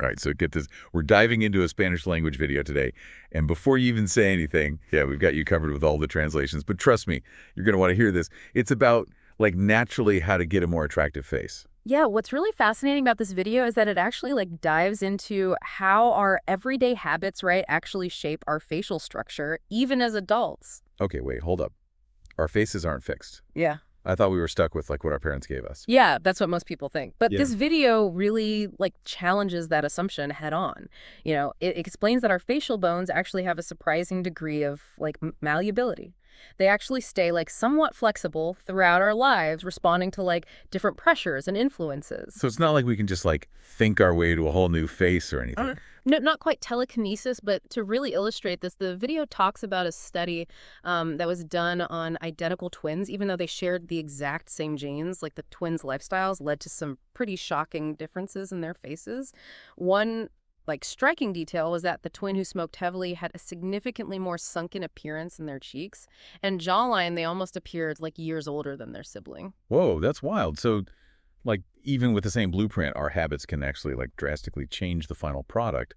All right, so get this. We're diving into a Spanish language video today. And before you even say anything, yeah, we've got you covered with all the translations. But trust me, you're going to want to hear this. It's about, like, naturally how to get a more attractive face. Yeah, what's really fascinating about this video is that it actually dives into how our everyday habits, right, actually shape our facial structure, even as adults. Okay, wait, hold up. Our faces aren't fixed. Yeah. I thought we were stuck with, like, what our parents gave us. Yeah, that's what most people think. But Yeah. this video really challenges that assumption head on. It explains that our facial bones actually have a surprising degree of malleability. They actually stay somewhat flexible throughout our lives, responding to different pressures and influences. So it's not like we can just, like, think our way to a whole new face or anything. No, not quite telekinesis, but to really illustrate this, the video talks about a study that was done on identical twins, even though they shared the exact same genes. Like the twins' lifestyles led to some pretty shocking differences in their faces. One striking detail was that the twin who smoked heavily had a significantly more sunken appearance in their cheeks, and jawline they almost appeared like years older than their sibling. Whoa, that's wild. So, like, even with the same blueprint, our habits can actually, like, drastically change the final product.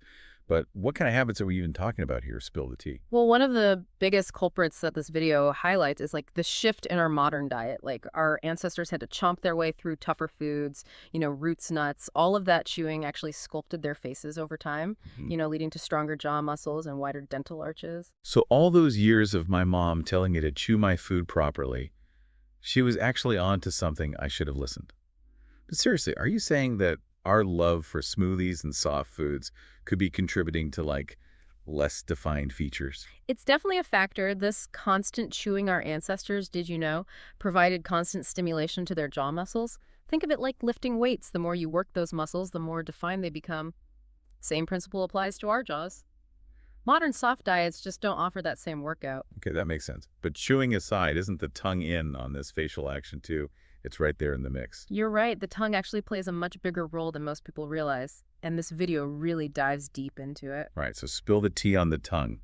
But what kind of habits are we even talking about here? Spill the tea. Well, one of the biggest culprits that this video highlights is the shift in our modern diet. Like our ancestors had to chomp their way through tougher foods, roots, nuts. All of that chewing actually sculpted their faces over time, Mhm. leading to stronger jaw muscles and wider dental arches. So all those years of my mom telling me to chew my food properly, she was actually on to something. I should have listened. But seriously, are you saying that our love for smoothies and soft foods could be contributing to, like, less defined features? It's definitely a factor. This constant chewing our ancestors, did you know, provided constant stimulation to their jaw muscles. Think of it like lifting weights. The more you work those muscles, the more defined they become. Same principle applies to our jaws. Modern soft diets just don't offer that same workout. Okay, that makes sense. But chewing aside, isn't the tongue in on this facial action too? It's right there in the mix. You're right, the tongue actually plays a much bigger role than most people realize, and this video really dives deep into it. Right, so spill the tea on the tongue.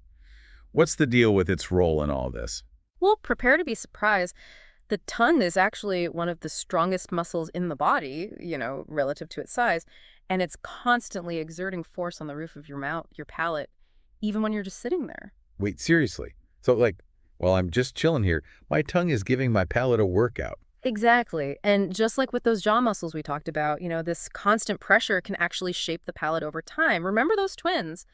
What's the deal with its role in all this? Well, prepare to be surprised. The tongue is actually one of the strongest muscles in the body, relative to its size, and it's constantly exerting force on the roof of your mouth, your palate, even when you're just sitting there. Wait, seriously? So, like, while I'm just chilling here, my tongue is giving my palate a workout. Exactly. And just like with those jaw muscles we talked about, this constant pressure can actually shape the palate over time. Remember those twins?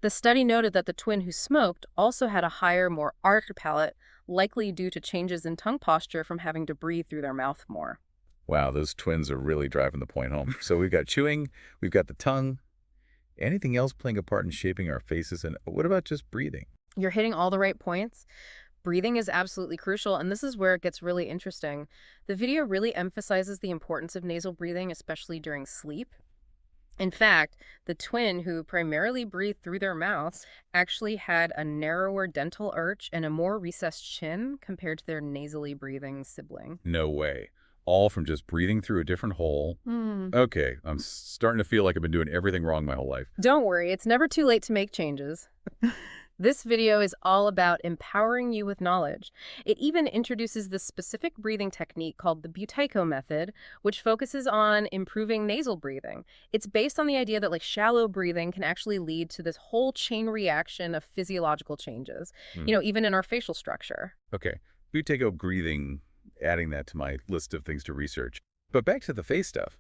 The study noted that the twin who smoked also had a higher, more arched palate, likely due to changes in tongue posture from having to breathe through their mouth more. Wow, those twins are really driving the point home. So we've got chewing, we've got the tongue. Anything else playing a part in shaping our faces? And what about just breathing? You're hitting all the right points. Breathing is absolutely crucial, and this is where it gets really interesting. The video really emphasizes the importance of nasal breathing, especially during sleep. In fact, the twin who primarily breathed through their mouths actually had a narrower dental arch and a more recessed chin compared to their nasally breathing sibling. No way. All from just breathing through a different hole. Hmm. Okay, I'm starting to feel like I've been doing everything wrong my whole life. Don't worry, it's never too late to make changes. This video is all about empowering you with knowledge. It even introduces this specific breathing technique called the Buteyko method, which focuses on improving nasal breathing. It's based on the idea that shallow breathing can actually lead to this whole chain reaction of physiological changes, Hmm. even in our facial structure. Okay, Buteyko breathing, adding that to my list of things to research. But back to the face stuff.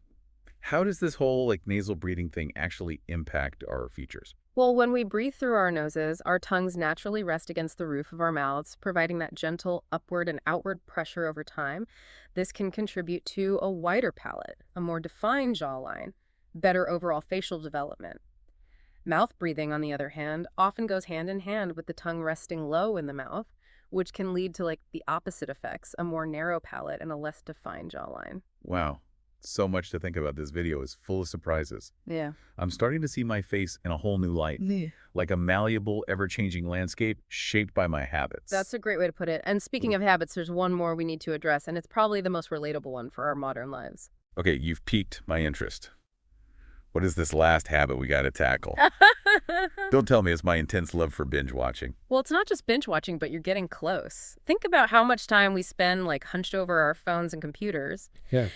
How does this whole, like, nasal breathing thing actually impact our features? Well, when we breathe through our noses, our tongues naturally rest against the roof of our mouths, providing that gentle upward and outward pressure over time. This can contribute to a wider palate, a more defined jawline, better overall facial development. Mouth breathing, on the other hand, often goes hand in hand with the tongue resting low in the mouth, which can lead to the opposite effects, a more narrow palate and a less defined jawline. Wow, so much to think about. This video is full of surprises. Yeah. I'm starting to see my face in a whole new light, Yeah. like a malleable, ever-changing landscape shaped by my habits. That's a great way to put it. And speaking of habits, there's one more we need to address, and it's probably the most relatable one for our modern lives. Okay, you've piqued my interest. What is this last habit we got to tackle? Don't tell me it's my intense love for binge watching. Well, it's not just binge watching, but you're getting close. Think about how much time we spend like hunched over our phones and computers. Yeah.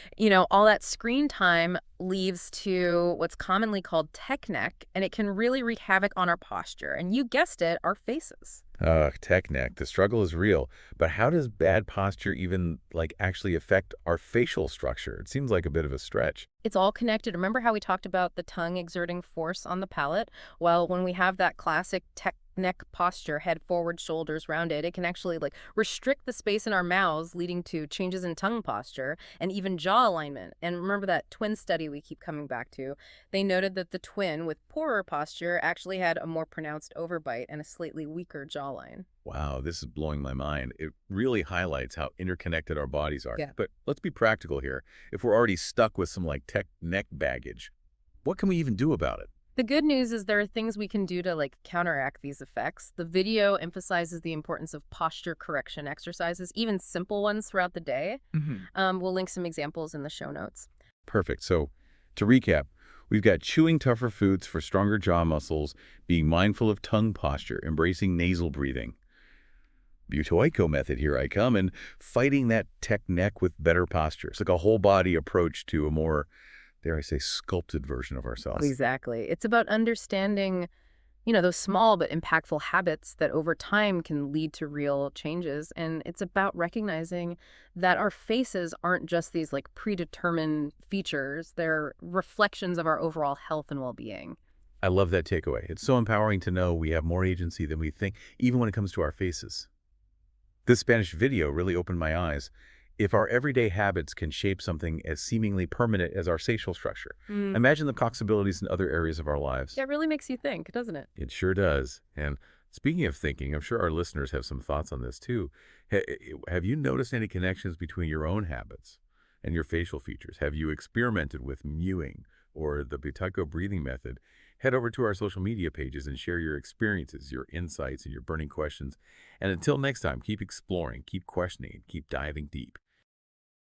All that screen time leads to what's commonly called tech neck, and it can really wreak havoc on our posture. And you guessed it, our faces. Tech neck. The struggle is real. But how does bad posture even, actually affect our facial structure? It seems like a bit of a stretch. It's all connected. Remember how we talked about the tongue exerting force on the palate? Well, when we have that classic tech neck posture, head forward, shoulders rounded, it can actually restrict the space in our mouths, leading to changes in tongue posture and even jaw alignment. And remember that twin study we keep coming back to? They noted that the twin with poorer posture actually had a more pronounced overbite and a slightly weaker jawline. Wow, this is blowing my mind. It really highlights how interconnected our bodies are. Yeah. But let's be practical here. If we're already stuck with some tech neck baggage, what can we even do about it? The good news is there are things we can do to counteract these effects. The video emphasizes the importance of posture correction exercises, even simple ones throughout the day. We'll link some examples in the show notes. Perfect. So to recap, we've got chewing tougher foods for stronger jaw muscles, being mindful of tongue posture, embracing nasal breathing. Butoico method, here I come, and fighting that tech neck with better posture. It's like a whole body approach to a more, dare I say, sculpted version of ourselves. Exactly. It's about understanding, those small but impactful habits that over time can lead to real changes. And it's about recognizing that our faces aren't just these predetermined features. They're reflections of our overall health and well-being. I love that takeaway. It's so empowering to know we have more agency than we think, even when it comes to our faces. This Spanish video really opened my eyes. If our everyday habits can shape something as seemingly permanent as our facial structure, imagine the possibilities in other areas of our lives. Yeah, it really makes you think, doesn't it? It sure does. And speaking of thinking, I'm sure our listeners have some thoughts on this too. Have you noticed any connections between your own habits and your facial features? Have you experimented with mewing or the Buteyko breathing method? Head over to our social media pages and share your experiences, your insights, and your burning questions. And until next time, keep exploring, keep questioning, and keep diving deep.